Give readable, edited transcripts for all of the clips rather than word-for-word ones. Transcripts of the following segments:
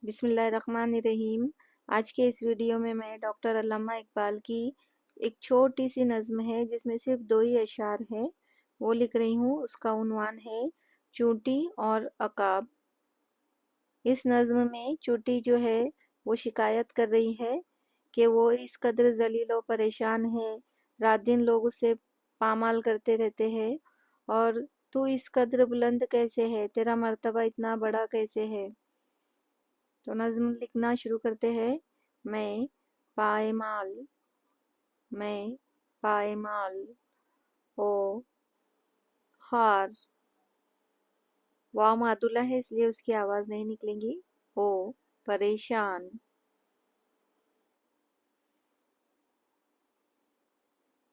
بسم اللہ الرحمن الرحیم۔ آج کے اس ویڈیو میں ڈاکٹر علامہ اقبال کی ایک چھوٹی سی نظم ہے جس میں صرف 2 ہی اشعار ہیں، وہ لکھ رہی ہوں۔ اس کا عنوان ہے چونٹی اور عقاب۔ اس نظم میں چونٹی جو ہے وہ شکایت کر رہی ہے کہ وہ اس قدر ذلیل و پریشان ہے، رات دن لوگ اسے پامال کرتے رہتے ہیں، اور تو اس قدر بلند کیسے ہے، تیرا مرتبہ اتنا بڑا کیسے ہے۔ تو نظم لکھنا شروع کرتے ہیں۔ میں پائمال او خار، واو معدولہ ہے اس لیے اس کی آواز نہیں نکلے گی۔ او پریشان،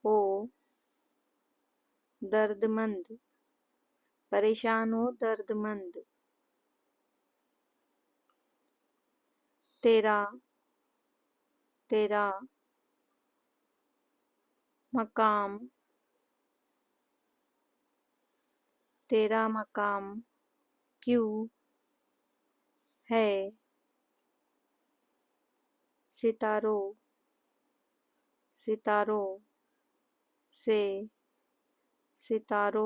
او درد مند، پریشان ہو درد مند۔ تیرا مقام کیوں ہے ستاروں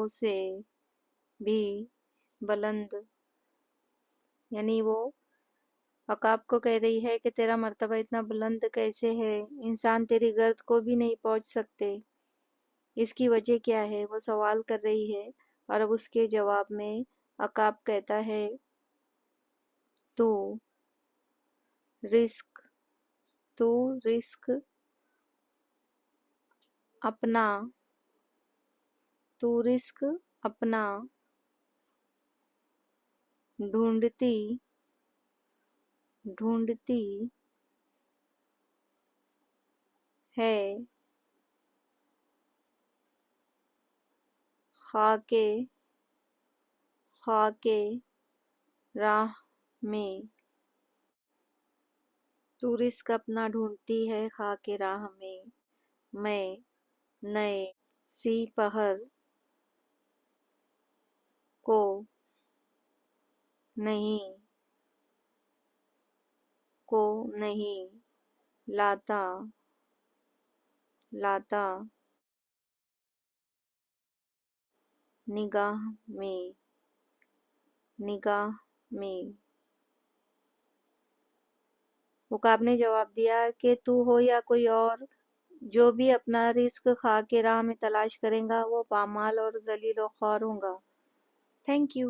سے بھی بلند، یعنی وہ عقاب کو کہہ رہی ہے کہ تیرا مرتبہ اتنا بلند کیسے ہے، انسان تیری گرد کو بھی نہیں پہنچ سکتے، اس کی وجہ کیا ہے، وہ سوال کر رہی ہے۔ اور اب اس کے جواب میں عقاب کہتا ہے تو رزق اپنا ڈھونڈتی ہے خاک راہ میں، تو رزق اپنا ڈھونڈتی ہے خاک راہ میں، میں نئے سی پہر کو نہیں لاتا نگاہ میں۔ عقاب نے جواب دیا کہ تو ہو یا کوئی اور، جو بھی اپنا رزق خاک راہ میں تلاش کرے گا وہ پامال اور ذلیل و خوار ہوگا۔ Thank you.